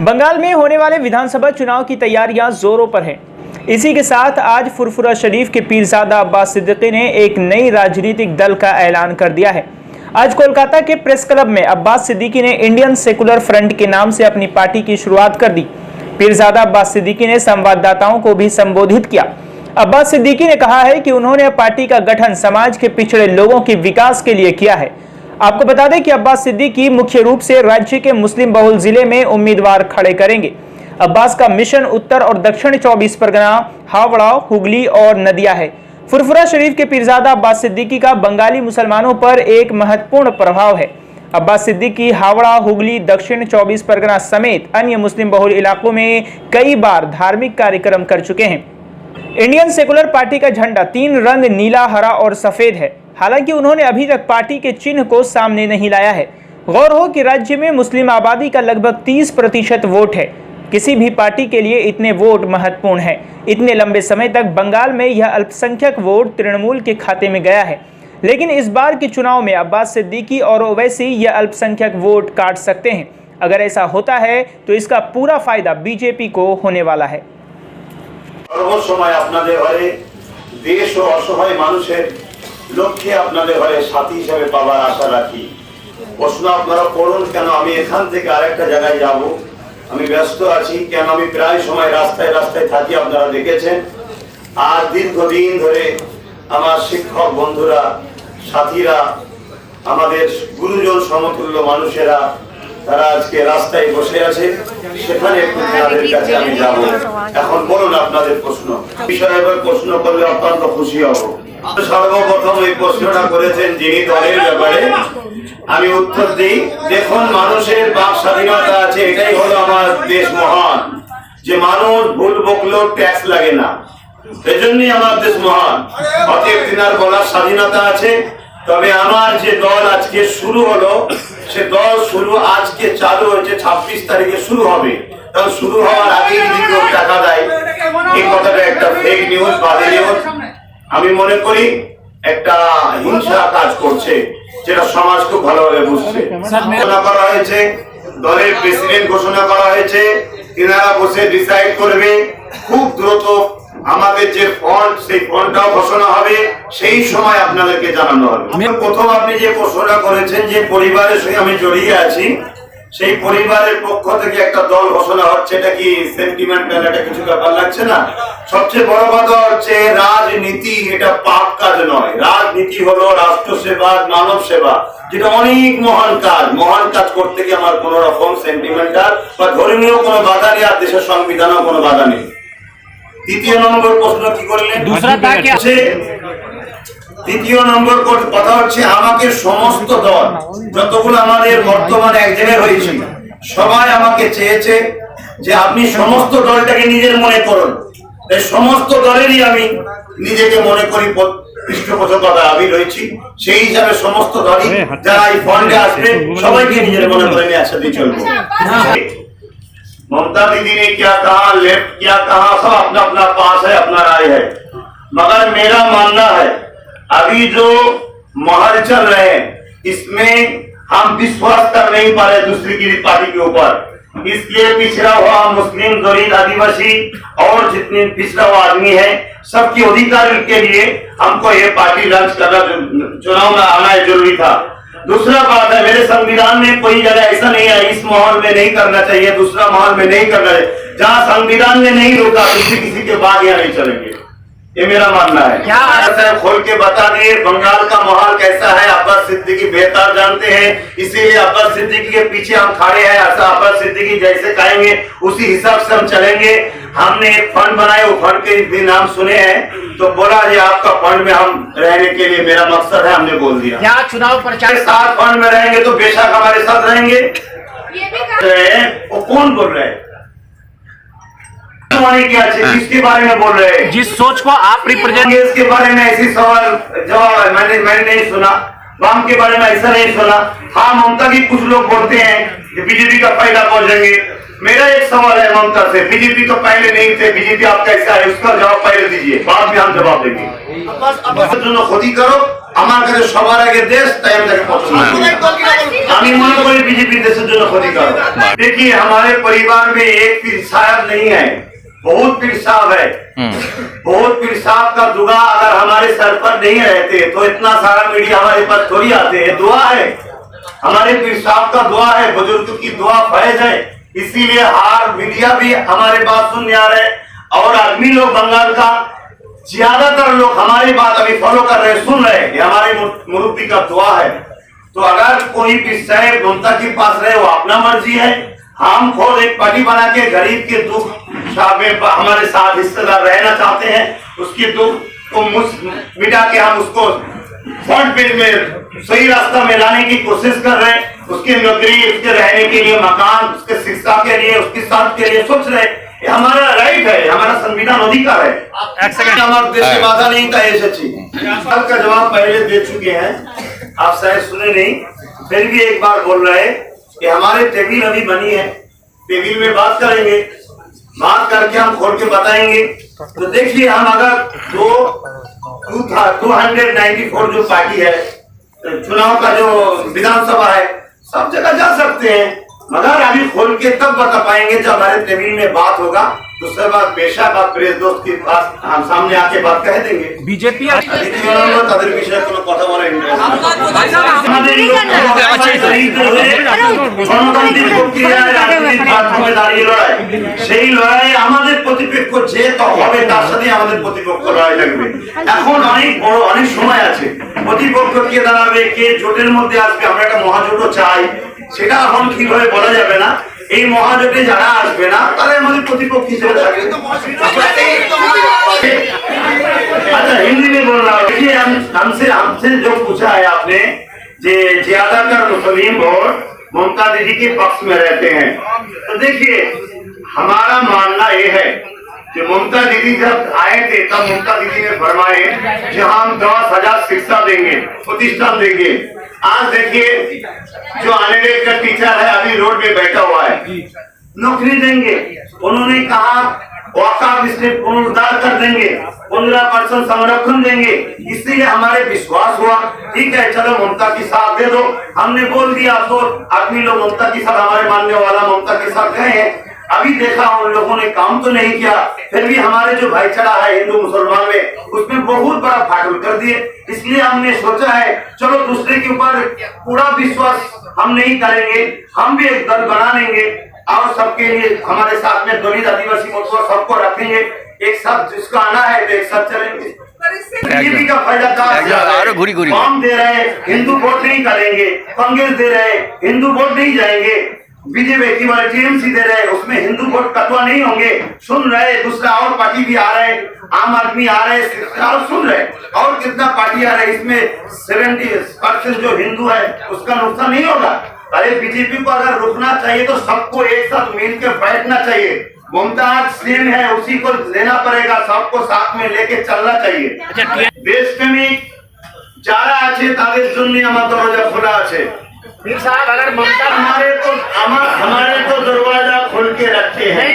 बंगाल में होने वाले विधानसभा चुनाव की तैयारियां जोरों पर हैं। इसी के साथ आज फुरफुरा शरीफ के पीरजादा अब्बास सिद्दीकी ने एक नई राजनीतिक दल का ऐलान कर दिया है। आज कोलकाता के प्रेस क्लब में अब्बास सिद्दीकी ने इंडियन सेकुलर फ्रंट के नाम से अपनी पार्टी की शुरुआत कर दी। पीरजादा अब्बास सिद्दीकी ने संवाददाताओं को भी संबोधित किया। अब्बास सिद्दीकी ने कहा है कि उन्होंने पार्टी का गठन समाज के पिछड़े लोगों के विकास के लिए किया है। आपको बता दें कि अब्बास सिद्दीकी मुख्य रूप से राज्य के मुस्लिम बहुल जिले में उम्मीदवार खड़े करेंगे। अब्बास का मिशन उत्तर और दक्षिण 24 परगना, हावड़ा, हुगली और नदिया है। फुरफुरा शरीफ के पीरजादा अब्बास सिद्दीकी का बंगाली मुसलमानों पर एक महत्वपूर्ण प्रभाव है। अब्बास सिद्दीकी हावड़ा, हुगली, दक्षिण 24 परगना समेत अन्य मुस्लिम बहुल इलाकों में कई बार धार्मिक कार्यक्रम कर चुके हैं। इंडियन सेकुलर पार्टी का झंडा 3 रंग नीला, हरा और सफेद है। हालांकि उन्होंने अभी तक पार्टी के चिन्ह को सामने नहीं लाया है। गौर हो कि राज्य में मुस्लिम आबादी का लगभग 30% वोट है। किसी भी पार्टी के लिए इतने वोट महत्वपूर्ण है। इतने लंबे समय तक बंगाल में यह अल्पसंख्यक वोट तृणमूल के खाते में गया है, लेकिन इस बार के चुनाव में अब्बास सिद्दीकी और ओवैसी यह अल्पसंख्यक वोट काट सकते हैं। अगर ऐसा होता है तो इसका पूरा फायदा बीजेपी को होने वाला है। देश और असहाय मानुषेर লক্ষ্যে আপনাদের ঘরে সাথী হিসেবে পাওয়ার আশা রাখি। প্রশ্ন আপনারা করুন কেন আমি এখান থেকে আরেকটা জায়গায় যাব, আমি ব্যস্ত আছি, কেন আমি প্রায় সময় রাস্তায় রাস্তায় থাকি আপনারা দেখেছেন। আর দীর্ঘদিন ধরে আমার শিক্ষক বন্ধুরা, সাথীরা, আমাদের গুরুজন সমতুল্য মানুষেরা তারা আজকে রাস্তায় বসে আছে, সেখানে একটু তাদের কাছে আমি যাব। এখন বলুন আপনাদের প্রশ্ন বিষয়ে প্রশ্ন করলে অত্যন্ত খুশি হব। সর্বপ্রথম এই প্রশ্নটা করেছেন যিনি দলের ব্যাপারে, আমি উত্তর দিই। দেখুন, মানুষের বাক স্বাধীনতা আছে, এটাই হলো আমার দেশ মহান। যে মানুষ ভুল বকলেও ট্যাক্স লাগে না, এজন্যই আমার দেশ মহান। অতএব তিনার বলার স্বাধীনতা আছে। তবে আমার যে দল আজকে শুরু হলো, সে দল শুরু আজকে চালু হয়েছে, 26 তারিখে শুরু হবে। কারণ শুরু হওয়ার আগে যদি কেউ টাকা দেয়, এই কথাটা একটা ফেক নিউজ, বাদে নিউজ। আমি মনে করি একটা হিংসা কাজ করছে, যেটা সমাজ খুব ভালোভাবে বুঝছে। ঘোষণা করা হয়েছে, দলের প্রেসিডেন্ট ঘোষণা করা হয়েছে, এনারা বসে ডিসাইড করবে। খুব দ্রুত আমাদের যে ফন্ড, সেই ফন্ডটাও ঘোষণা হবে, সেই সময় আপনাদেরকে জানানো হবে। প্রথম আপনি যে প্রশ্নটা করেছেন যে পরিবারের সঙ্গে আমি জড়িয়ে আছি, সেই পরিবারের পক্ষ থেকে একটা দল ঘোষণা হচ্ছে, এটা কি সেন্টিমেন্টাল, এটা কিছু ব্যাপার লাগছে না? সবচেয়ে বড় কথা হচ্ছে রাজনীতি এটা পাপ কাজ নয়। রাজনীতি হলো রাষ্ট্র সেবা, মানব সেবা, যেটা অনেক মহান কাজ। মহান কাজ করতে গিয়ে আমার কোন রকম সেন্টিমেন্টাল বা ধর্মীয় কোনো বাধা নেই, আর দেশের সংবিধানেও কোনো বাধা নেই। দ্বিতীয় নম্বর প্রশ্ন কি করলেন? দ্বিতীয় নম্বর কথা হচ্ছে আমাকে সমস্ত দল যতগুলো আমাদের বর্তমানে এক জায়গায় হয়েছে, সবাই আমাকে চেয়েছে যে আপনি সমস্ত দলটাকে নিজের মনে করুন। এই সমস্ত দলেরই আমি নিজেকে মনে করি পৃষ্ঠপোষকতা আমি রয়েছি। সেই হিসাবে সমস্ত দলই যারা এই ফন্ডে আসবে সবাইকে নিজের মনে করে নিয়ে একসাথে চলবো। ममता दीदी ने क्या कहा, लेफ्ट क्या कहा, सब अपना अपना पास है, अपना राय है। मगर मेरा मानना है अभी जो माहौल चल रहे हैं, इसमें हम विश्वास कर नहीं पा रहे दूसरी की पार्टी के ऊपर। इसलिए पिछड़ा हुआ मुस्लिम, दलित, आदिवासी और जितने पिछड़ा हुआ आदमी है, सबके अधिकार के लिए हमको ये पार्टी लॉन्च करना, चुनाव में आना जरूरी था। दूसरा बात है, मेरे संविधान में कोई जगह ऐसा नहीं है इस माहौल में नहीं करना चाहिए, दूसरा माहौल में नहीं करना चाहिए। जहाँ संविधान ने नहीं रोका, किसी के बाद यहाँ नहीं चलेंगे, ये मेरा मानना है। क्या खोल के बता दिए बंगाल का माहौल कैसा है, अब्बास सिद्दीकी बेहतर जानते हैं, इसीलिए अब्बास सिद्दीकी के पीछे हम खड़े हैं। ऐसा अब्बास सिद्दीकी जैसे कहेंगे उसी हिसाब से हम चलेंगे। हमने एक फंड बनाए, वो फंड के भी नाम सुने हैं, तो बोला जी आपका फंड में हम रहने के लिए मेरा मकसद है, हमने बोल दिया। क्या चुनाव प्रचार साथ फंड में रहेंगे तो बेशक हमारे साथ रहेंगे। वो कौन बोल रहे हैं, क्या जिसके बारे में बोल रहे हैं, जिस सोच को आप रिप्रेजेंट, इसके बारे में ऐसी सवाल जवाब है मैंने नहीं सुना। वाम के बारे में ऐसा नहीं सुना। हाँ, ममता की कुछ लोग बोलते हैं कि बीजेपी का फायदा पहुंचेंगे, मेरा एक सवाल है ममता से, बीजेपी तो पहले नहीं थे, बीजेपी आप कैसा है उसका जवाब पहले दीजिए, बाद में हम जवाब देंगे। জন্য ক্ষতি করো, আমার কাছে সবার আগে দেশ, তাই আমি তাকে পছন্দ করি। আমি মনে করি बीजेपी देश জন্য ক্ষতি করো। देखिए हमारे परिवार में एक पीर साहब नहीं है, बहुत पीर साहब है। बहुत पीर साहब का दुआ अगर हमारे सर पर नहीं रहते तो इतना सारा मीडिया हमारे पास थोड़ी आते हैं। दुआ है, हमारे पीर साहब का दुआ है, बुजुर्ग की दुआ फैज है, इसीलिए हर मीडिया भी हमारे बात सुनने आ रहे हैं। और आदमी लोग बंगाल का ज्यादातर लोग हमारी बात अभी फॉलो कर रहे हैं, सुन रहे हैं, ये हमारे मुरुब्बी का दुआ है। तो अगर कोई भी साहब ममता के पास रहे वो अपना मर्जी है। हम खुद एक पार्टी बना के गरीब के दुख में हमारे साथ हिस्सेदार रहना चाहते हैं, उसके दुख को मिटा के हम उसको फ्रंट पेज में सही रास्ता में लाने की कोशिश कर रहे हैं। उसकी नौकरी, उसके रहने के लिए मकान, उसके शिक्षा के लिए, उसकी स्वास्थ्य के लिए सोच रहे हैं। ये हमारा राइट है, हमारा संविधान अधिकार है। हमारे देश की बाधा नहीं था, ये सच्ची सबका जवाब पहले दे चुके हैं, आप शायद सुने नहीं, फिर भी एक बार बोल रहे हैं कि हमारे टेबिल अभी बनी है, टेबिल में बात करेंगे, बात करके हम खोल के बताएंगे। तो देखिए हम अगर 294 जो पार्टी है, चुनाव का जो विधानसभा है, सब जगह जा सकते हैं, मगर अभी खोल के तब बता पाएंगे जब हमारे टेबिल में बात होगा। दूसरे बात बेशक आप प्रेस दोस्त के पास हम सामने आके बात कह देंगे। बीजेपी তাদের বিষয়ে কোনো কথা বলার ইন্টারেস্ট গণতান্ত্রিক প্রক্রিয়ায় রাজনীতির মাধ্যমে দাঁড়িয়ে লড়াই, সেই লড়াই আমাদের প্রতিপক্ষ যে হবে তার সাথে আমাদের প্রতিপক্ষ লড়াই লাগবে। এখন অনেক বড় অনেক সময় আছে, প্রতিপক্ষ কে দাঁড়াবে, কে জোটের মধ্যে আসবে, আমরা একটা মহাজোটও চাই, সেটা এখন ঠিকভাবে বলা যাবে না। এই মহাজোটে যারা আসবে না তারা আমাদের প্রতিপক্ষ হিসেবে থাকবে। अच्छा हिंदी में बोल रहा हूँ। देखिए हमसे जो पूछा है आपने, जे ज्यादातर मुस्लिम वोट ममता दीदी के पक्ष में रहते हैं, तो देखिए हमारा मानना ये है कि ममता दीदी जब आए थे तब ममता दीदी ने फरमाए कि हम 10,000 शिक्षा देंगे, प्रतिष्ठान देंगे। आज देखिए जो अनएडेड का टीचर है अभी रोड पे बैठा हुआ है, नौकरी देंगे। उन्होंने कहा वक़्फ़ इसमें पुनरुद्धार कर देंगे, 15% संरक्षण देंगे। इसलिए हमारे विश्वास हुआ, ठीक है चलो ममता की साथ दे दो। हमने बोल दिया, तो आदमी लोग ममता के साथ, हमारे मानने वाला ममता के साथ गए हैं। अभी देखा उन लोगों ने काम तो नहीं किया, फिर भी हमारे जो भाईचारा है हिंदू मुसलमान में, उसमें बहुत बड़ा फाटल कर दिए। इसलिए हमने सोचा है चलो दूसरे के ऊपर पूरा विश्वास हम नहीं करेंगे, हम भी एक दल बना लेंगे और सबके लिए हमारे साथ में दलित आदिवासी मजदूर सबको रखेंगे, एक साथ जिसको आना है तो एक साथ चलेंगे। बीजेपी का फायदा कम दे रहे हैं, हिंदू वोट नहीं करेंगे, कांग्रेस दे रहे हैं, हिंदू वोट नहीं जाएंगे, बीजेपी वाले टीएमसी दे रहे हैं, उसमें हिंदू वोट कटवा नहीं होंगे। सुन रहे दूसरा और पार्टी भी आ रहे हैं, आम आदमी आ रहे हैं और सुन रहे और कितना पार्टी आ रहे हैं, इसमें 70% जो हिंदू है उसका नुकसान नहीं होगा। अरे बीजेपी को अगर रुकना चाहिए तो सबको एक साथ मिलकर बैठना चाहिए। ममता आज सीएम है, उसी को लेना पड़ेगा, सबको साथ में लेके चलना चाहिए। देश प्रेमिक যারা আছে তাদের জন্য আমার দরজা খোলা আছে। पीर साहब अगर ममता हमारे तो दरवाजा खोल के रखे हैं।